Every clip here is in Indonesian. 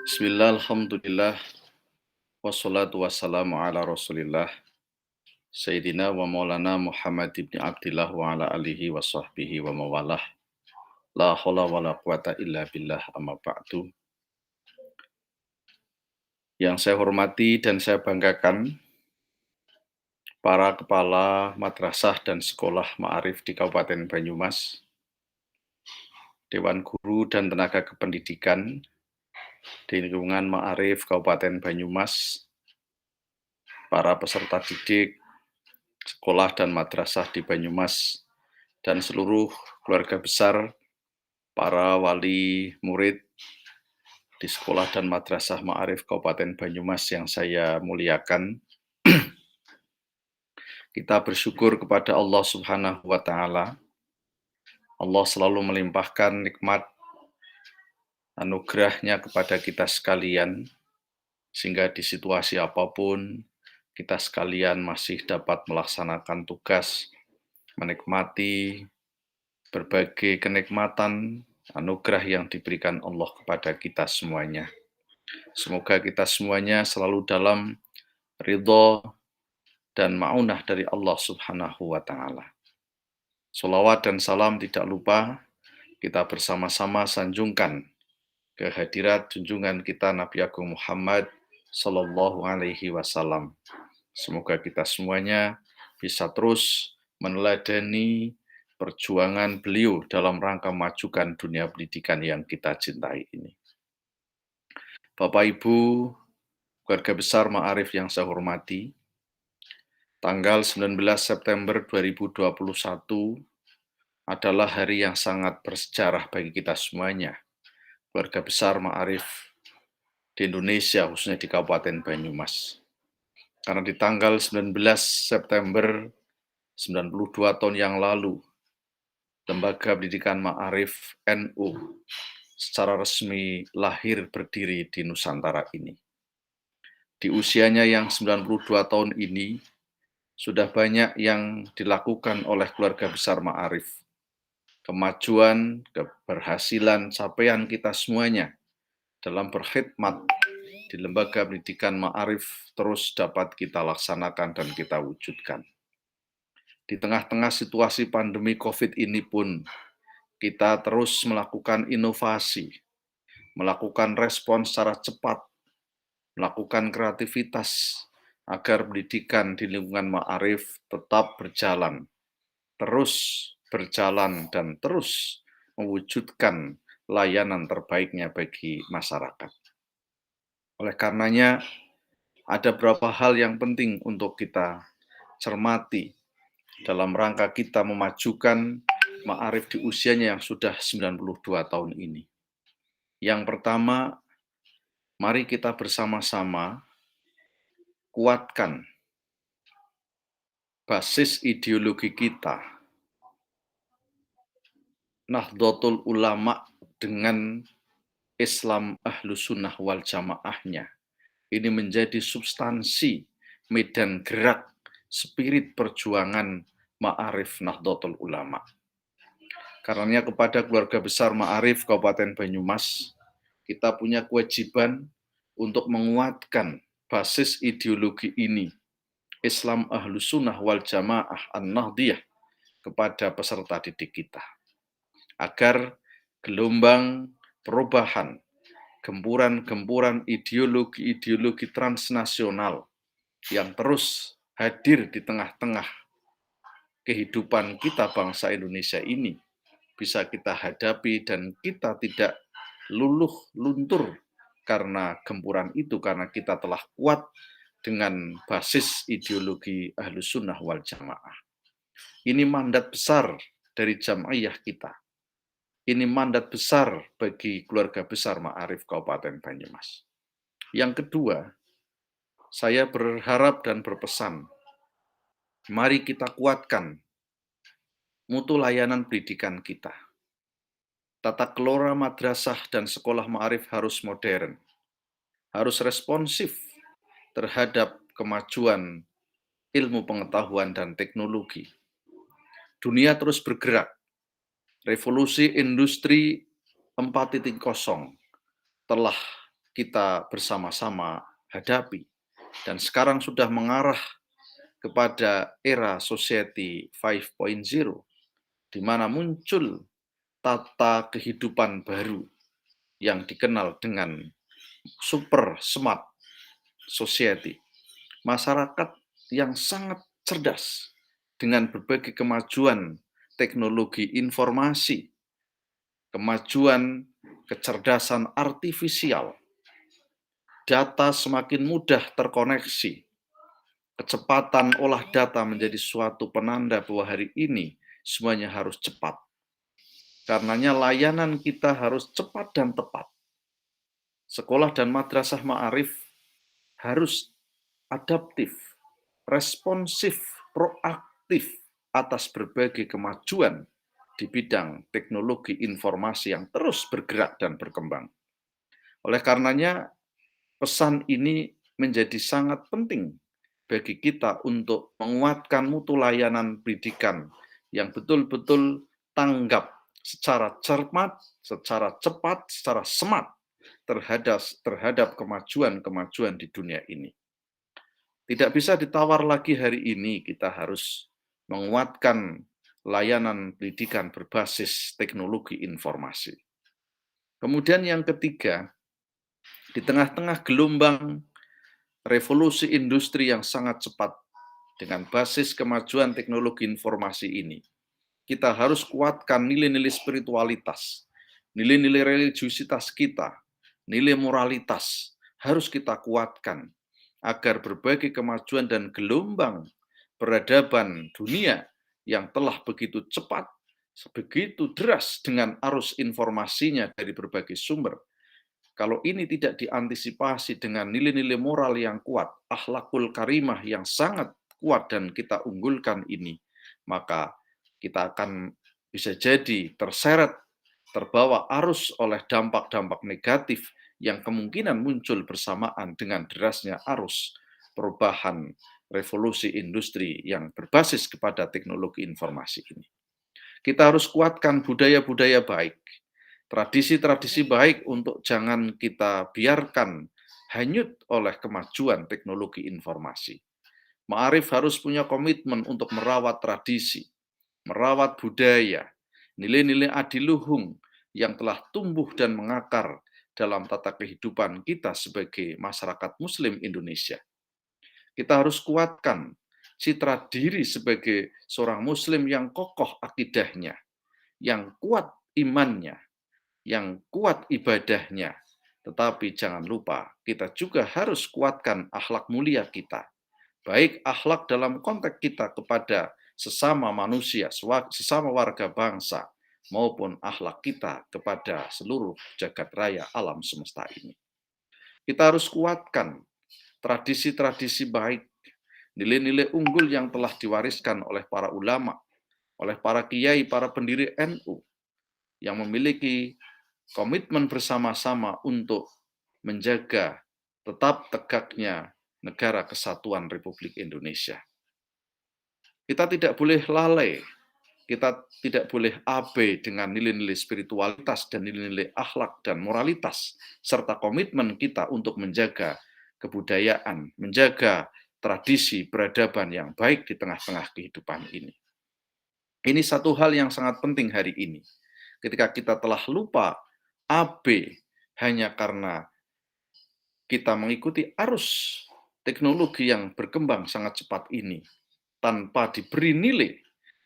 Bismillah, alhamdulillah, wassalatu wassalamu ala rasulillah, Sayyidina wa maulana Muhammad ibn Abdillah wa ala alihi wa sahbihi wa mawalah. La hawla wa la quwata illa billah amma ba'du. Yang saya hormati dan saya banggakan, para kepala madrasah dan sekolah ma'arif di Kabupaten Banyumas, Dewan Guru dan Tenaga Kependidikan di lingkungan ma'arif Kabupaten Banyumas, para peserta didik, sekolah dan madrasah di Banyumas, dan seluruh keluarga besar, para wali murid di sekolah dan madrasah ma'arif Kabupaten Banyumas yang saya muliakan. Kita bersyukur kepada Allah Subhanahu wa Ta'ala. Allah selalu melimpahkan nikmat anugerahnya kepada kita sekalian, sehingga di situasi apapun kita sekalian masih dapat melaksanakan tugas, menikmati berbagai kenikmatan anugerah yang diberikan Allah kepada kita semuanya. Semoga kita semuanya selalu dalam ridho dan ma'unah dari Allah Subhanahu wa Ta'ala. Sholawat dan salam tidak lupa kita bersama-sama sanjungkan kehadirat junjungan kita Nabi Agung Muhammad Sallallahu Alaihi Wasallam. Semoga kita semuanya bisa terus meneladani perjuangan beliau dalam rangka memajukan dunia pendidikan yang kita cintai ini. Bapak Ibu, keluarga besar ma'arif yang saya hormati, tanggal 19 September 2021 adalah hari yang sangat bersejarah bagi kita semuanya, keluarga besar ma'arif di Indonesia, khususnya di Kabupaten Banyumas. Karena di tanggal 19 September 92 tahun yang lalu, Lembaga Pendidikan Ma'arif NU secara resmi lahir berdiri di Nusantara ini. Di usianya yang 92 tahun ini, sudah banyak yang dilakukan oleh keluarga besar ma'arif. Kemajuan, keberhasilan, capaian kita semuanya dalam berkhidmat di lembaga pendidikan ma'arif terus dapat kita laksanakan dan kita wujudkan. Di tengah-tengah situasi pandemi COVID ini pun, kita terus melakukan inovasi, melakukan respon secara cepat, melakukan kreativitas, agar pendidikan di lingkungan ma'arif tetap berjalan, terus berjalan, dan terus mewujudkan layanan terbaiknya bagi masyarakat. Oleh karenanya, ada beberapa hal yang penting untuk kita cermati dalam rangka kita memajukan ma'arif di usianya yang sudah 92 tahun ini. Yang pertama, mari kita bersama-sama kuatkan basis ideologi kita, Nahdlatul Ulama dengan Islam Ahlus Sunnah wal Jamaahnya. Ini menjadi substansi, medan gerak, spirit perjuangan ma'arif Nahdlatul Ulama. Karenanya kepada keluarga besar ma'arif Kabupaten Banyumas, kita punya kewajiban untuk menguatkan basis ideologi ini, Islam Ahlus Sunnah wal Jamaah An-Nahdiyah, kepada peserta didik kita. Agar gelombang perubahan, gempuran-gempuran ideologi-ideologi transnasional yang terus hadir di tengah-tengah kehidupan kita bangsa Indonesia ini bisa kita hadapi dan kita tidak luluh luntur karena gempuran itu, karena kita telah kuat dengan basis ideologi Ahlus Sunnah wal Jamaah. Ini mandat besar dari Jam'iyah kita. Ini mandat besar bagi keluarga besar ma'arif Kabupaten Banyumas. Yang kedua, saya berharap dan berpesan, mari kita kuatkan mutu layanan pendidikan kita. Tata kelola madrasah dan sekolah ma'arif harus modern, harus responsif terhadap kemajuan ilmu pengetahuan dan teknologi. Dunia terus bergerak. Revolusi industri 4.0 telah kita bersama-sama hadapi. Dan sekarang sudah mengarah kepada era society 5.0, di mana muncul tata kehidupan baru yang dikenal dengan super smart society. Masyarakat yang sangat cerdas dengan berbagai kemajuan teknologi informasi, kemajuan kecerdasan artifisial, data semakin mudah terkoneksi, kecepatan olah data menjadi suatu penanda bahwa hari ini semuanya harus cepat. Karenanya layanan kita harus cepat dan tepat. Sekolah dan madrasah ma'arif harus adaptif, responsif, proaktif atas berbagai kemajuan di bidang teknologi informasi yang terus bergerak dan berkembang. Oleh karenanya, pesan ini menjadi sangat penting bagi kita untuk menguatkan mutu layanan pendidikan yang betul-betul tanggap secara cermat, secara cepat, secara smart terhadap kemajuan-kemajuan di dunia ini. Tidak bisa ditawar lagi hari ini, kita harus menguatkan layanan pendidikan berbasis teknologi informasi. Kemudian yang ketiga, di tengah-tengah gelombang revolusi industri yang sangat cepat dengan basis kemajuan teknologi informasi ini, kita harus kuatkan nilai-nilai spiritualitas, nilai-nilai religiusitas kita, nilai moralitas harus kita kuatkan agar berbagai kemajuan dan gelombang peradaban dunia yang telah begitu cepat, begitu deras dengan arus informasinya dari berbagai sumber. Kalau ini tidak diantisipasi dengan nilai-nilai moral yang kuat, akhlakul karimah yang sangat kuat dan kita unggulkan ini, maka kita akan bisa jadi terseret, terbawa arus oleh dampak-dampak negatif yang kemungkinan muncul bersamaan dengan derasnya arus perubahan revolusi industri yang berbasis kepada teknologi informasi ini. Kita harus kuatkan budaya-budaya baik, tradisi-tradisi baik untuk jangan kita biarkan hanyut oleh kemajuan teknologi informasi. Ma'arif harus punya komitmen untuk merawat tradisi, merawat budaya, nilai-nilai adiluhung yang telah tumbuh dan mengakar dalam tata kehidupan kita sebagai masyarakat Muslim Indonesia. Kita harus kuatkan citra diri sebagai seorang Muslim yang kokoh akidahnya, yang kuat imannya, yang kuat ibadahnya. Tetapi jangan lupa, kita juga harus kuatkan akhlak mulia kita. Baik akhlak dalam konteks kita kepada sesama manusia, sesama warga bangsa, maupun akhlak kita kepada seluruh jagat raya alam semesta ini. Kita harus kuatkan tradisi-tradisi baik, nilai-nilai unggul yang telah diwariskan oleh para ulama, oleh para kiai, para pendiri NU, yang memiliki komitmen bersama-sama untuk menjaga tetap tegaknya negara kesatuan Republik Indonesia. Kita tidak boleh lalai, kita tidak boleh abai dengan nilai-nilai spiritualitas dan nilai-nilai akhlak dan moralitas, serta komitmen kita untuk menjaga kebudayaan, menjaga tradisi peradaban yang baik di tengah-tengah kehidupan ini. Ini satu hal yang sangat penting hari ini. Ketika kita telah lupa abai hanya karena kita mengikuti arus teknologi yang berkembang sangat cepat ini, tanpa diberi nilai,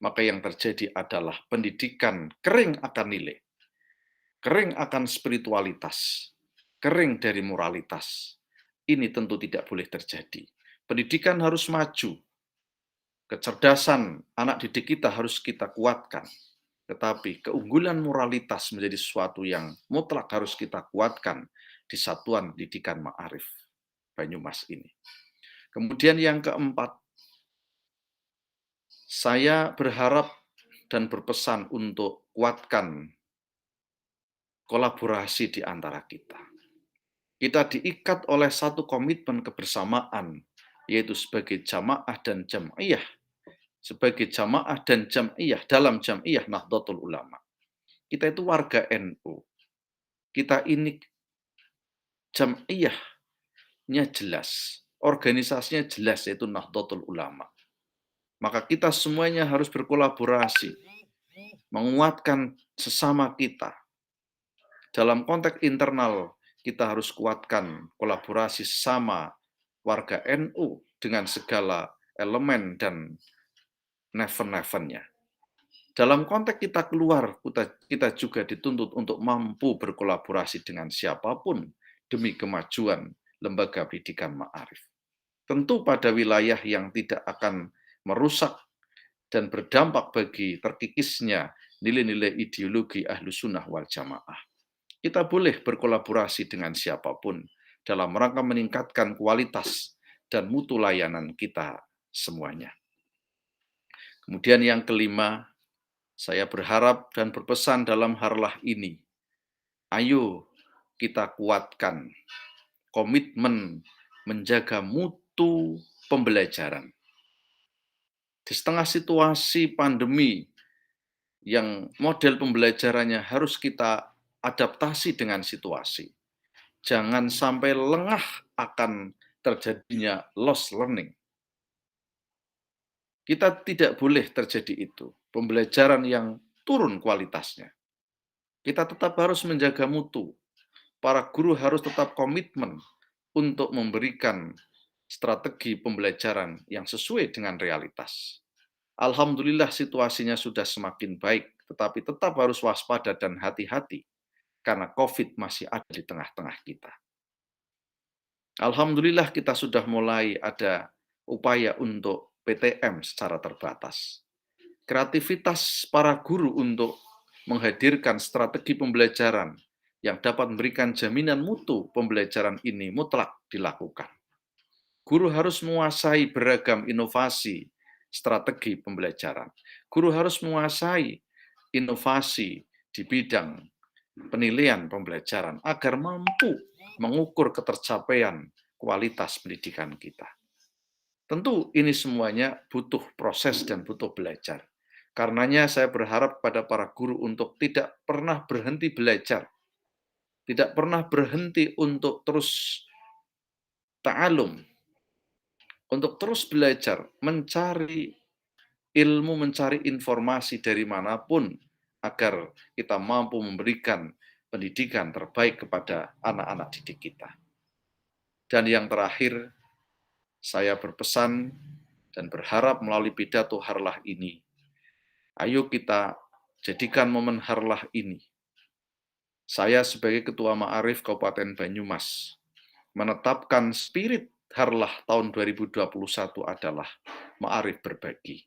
maka yang terjadi adalah pendidikan kering akan nilai, kering akan spiritualitas, kering dari moralitas. Ini tentu tidak boleh terjadi. Pendidikan harus maju, kecerdasan anak didik kita harus kita kuatkan, tetapi keunggulan moralitas menjadi sesuatu yang mutlak harus kita kuatkan di Satuan Didikan Ma'arif Banyumas ini. Kemudian yang keempat, saya berharap dan berpesan untuk kuatkan kolaborasi di antara kita. Kita diikat oleh satu komitmen kebersamaan, yaitu sebagai jamaah dan jam'iyah, sebagai jamaah dan jam'iyah dalam jam'iyah Nahdlatul Ulama. Kita itu warga NU. Kita ini jam'iyahnya jelas, organisasinya jelas, yaitu Nahdlatul Ulama. Maka kita semuanya harus berkolaborasi, menguatkan sesama kita. Dalam konteks internal, kita harus kuatkan kolaborasi sesama warga NU dengan segala elemen dan neven-nevennya. Dalam konteks kita keluar, kita juga dituntut untuk mampu berkolaborasi dengan siapapun demi kemajuan lembaga pendidikan ma'arif. Tentu pada wilayah yang tidak akan merusak dan berdampak bagi terkikisnya nilai-nilai ideologi Ahlus Sunnah wal Jamaah. Kita boleh berkolaborasi dengan siapapun dalam rangka meningkatkan kualitas dan mutu layanan kita semuanya. Kemudian yang kelima, saya berharap dan berpesan dalam harlah ini, ayo kita kuatkan komitmen menjaga mutu pembelajaran. Di setengah situasi pandemi yang model pembelajarannya harus kita adaptasi dengan situasi. Jangan sampai lengah akan terjadinya lost learning. Kita tidak boleh terjadi itu, pembelajaran yang turun kualitasnya. Kita tetap harus menjaga mutu. Para guru harus tetap komitmen untuk memberikan strategi pembelajaran yang sesuai dengan realitas. Alhamdulillah situasinya sudah semakin baik, tetapi tetap harus waspada dan hati-hati karena COVID masih ada di tengah-tengah kita. Alhamdulillah kita sudah mulai ada upaya untuk PTM secara terbatas. Kreativitas para guru untuk menghadirkan strategi pembelajaran yang dapat memberikan jaminan mutu pembelajaran ini mutlak dilakukan. Guru harus menguasai beragam inovasi strategi pembelajaran. Guru harus menguasai inovasi di bidang penilaian pembelajaran agar mampu mengukur ketercapaian kualitas pendidikan kita. Tentu ini semuanya butuh proses dan butuh belajar. Karenanya saya berharap pada para guru untuk tidak pernah berhenti belajar, tidak pernah berhenti untuk terus ta'alum, untuk terus belajar, mencari ilmu, mencari informasi dari manapun, agar kita mampu memberikan pendidikan terbaik kepada anak-anak didik kita. Dan yang terakhir, saya berpesan dan berharap melalui pidato harlah ini, ayo kita jadikan momen harlah ini. Saya sebagai Ketua Ma'arif Kabupaten Banyumas menetapkan spirit harlah tahun 2021 adalah Ma'arif berbagi.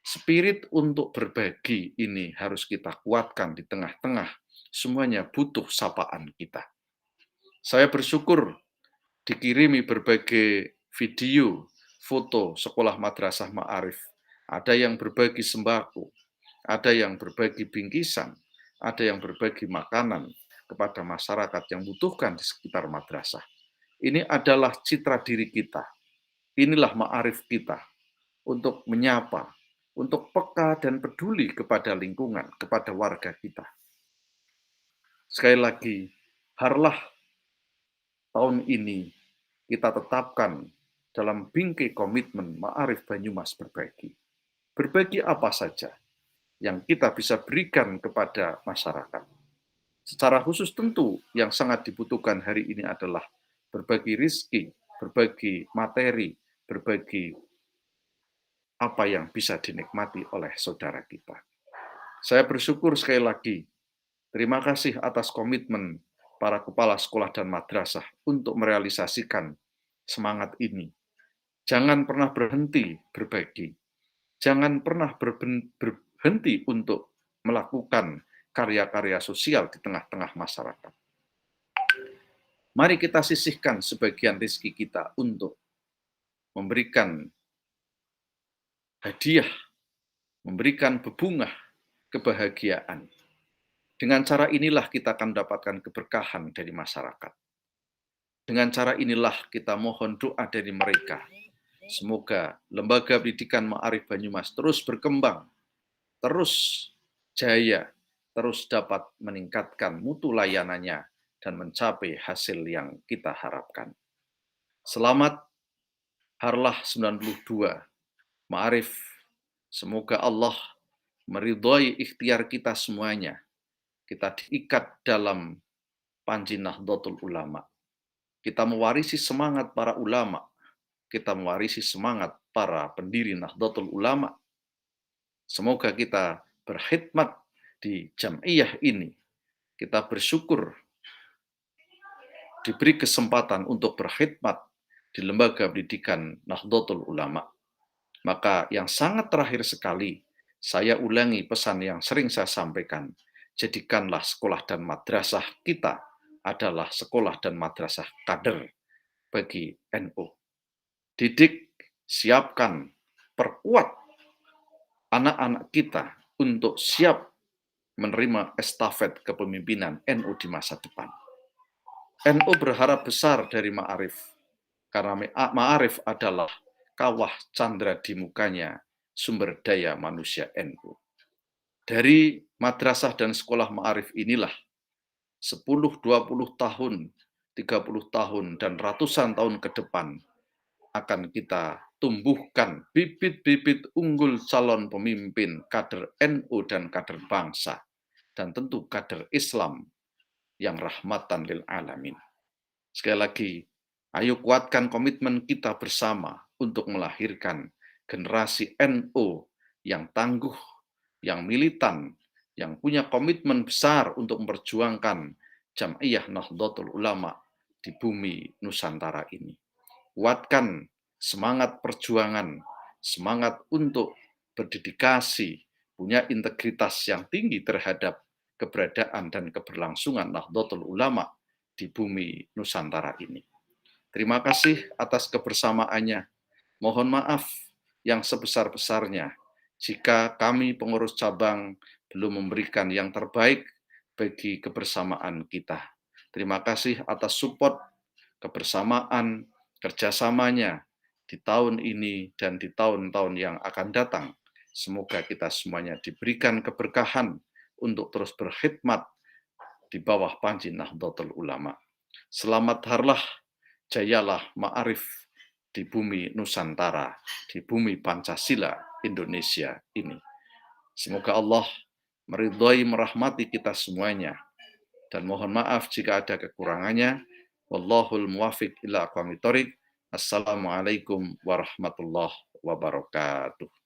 Spirit untuk berbagi ini harus kita kuatkan di tengah-tengah. Semuanya butuh sapaan kita. Saya bersyukur dikirimi berbagai video, foto sekolah madrasah Ma'arif. Ada yang berbagi sembako, ada yang berbagi bingkisan, ada yang berbagi makanan kepada masyarakat yang butuhkan di sekitar madrasah. Ini adalah citra diri kita. Inilah Ma'arif kita untuk menyapa, untuk peka dan peduli kepada lingkungan, kepada warga kita. Sekali lagi, harlah tahun ini kita tetapkan dalam bingkai komitmen Ma'arif Banyumas berbagi. Berbagi apa saja yang kita bisa berikan kepada masyarakat. Secara khusus tentu yang sangat dibutuhkan hari ini adalah berbagi rezeki, berbagi materi, berbagi apa yang bisa dinikmati oleh saudara kita. Saya bersyukur sekali lagi, terima kasih atas komitmen para kepala sekolah dan madrasah untuk merealisasikan semangat ini. Jangan pernah berhenti berbagi. Jangan pernah berhenti untuk melakukan karya-karya sosial di tengah-tengah masyarakat. Mari kita sisihkan sebagian rezeki kita untuk memberikan hadiah, memberikan bebungah kebahagiaan. Dengan cara inilah kita akan mendapatkan keberkahan dari masyarakat. Dengan cara inilah kita mohon doa dari mereka. Semoga Lembaga Pendidikan Ma'arif Banyumas terus berkembang, terus jaya, terus dapat meningkatkan mutu layanannya dan mencapai hasil yang kita harapkan. Selamat Harlah 92 Ma'arif. Semoga Allah meridhoi ikhtiar kita semuanya. Kita diikat dalam panji Nahdlatul Ulama. Kita mewarisi semangat para ulama. Kita mewarisi semangat para pendiri Nahdlatul Ulama. Semoga kita berkhidmat di jam'iyah ini. Kita bersyukur diberi kesempatan untuk berkhidmat di lembaga pendidikan Nahdlatul Ulama. Maka yang sangat terakhir sekali, saya ulangi pesan yang sering saya sampaikan. Jadikanlah sekolah dan madrasah kita adalah sekolah dan madrasah kader bagi NU. Didik, siapkan, perkuat anak-anak kita untuk siap menerima estafet kepemimpinan NU di masa depan. NU berharap besar dari Ma'arif, karena Ma'arif adalah kawah candra di mukanya sumber daya manusia NU. Dari madrasah dan sekolah Ma'arif inilah 10, 20 tahun, 30 tahun, dan ratusan tahun ke depan akan kita tumbuhkan bibit-bibit unggul calon pemimpin kader NU dan kader bangsa, dan tentu kader Islam yang rahmatan lil alamin. Sekali lagi, ayo kuatkan komitmen kita bersama untuk melahirkan generasi NU yang tangguh, yang militan, yang punya komitmen besar untuk memperjuangkan Jam'iyah Nahdlatul Ulama di bumi Nusantara ini. Kuatkan semangat perjuangan, semangat untuk berdedikasi, punya integritas yang tinggi terhadap keberadaan dan keberlangsungan Nahdlatul Ulama di bumi Nusantara ini. Terima kasih atas kebersamaannya. Mohon maaf yang sebesar-besarnya jika kami pengurus cabang belum memberikan yang terbaik bagi kebersamaan kita. Terima kasih atas support, kebersamaan, kerjasamanya di tahun ini dan di tahun-tahun yang akan datang. Semoga kita semuanya diberikan keberkahan untuk terus berkhidmat di bawah panji Nahdlatul Ulama. Selamat harlah, jayalah Ma'arif di bumi Nusantara, di bumi Pancasila Indonesia ini. Semoga Allah meridhai, merahmati kita semuanya. Dan mohon maaf jika ada kekurangannya. Wallahul muwafiq ila aqwamit thoriq. Assalamualaikum warahmatullahi wabarakatuh.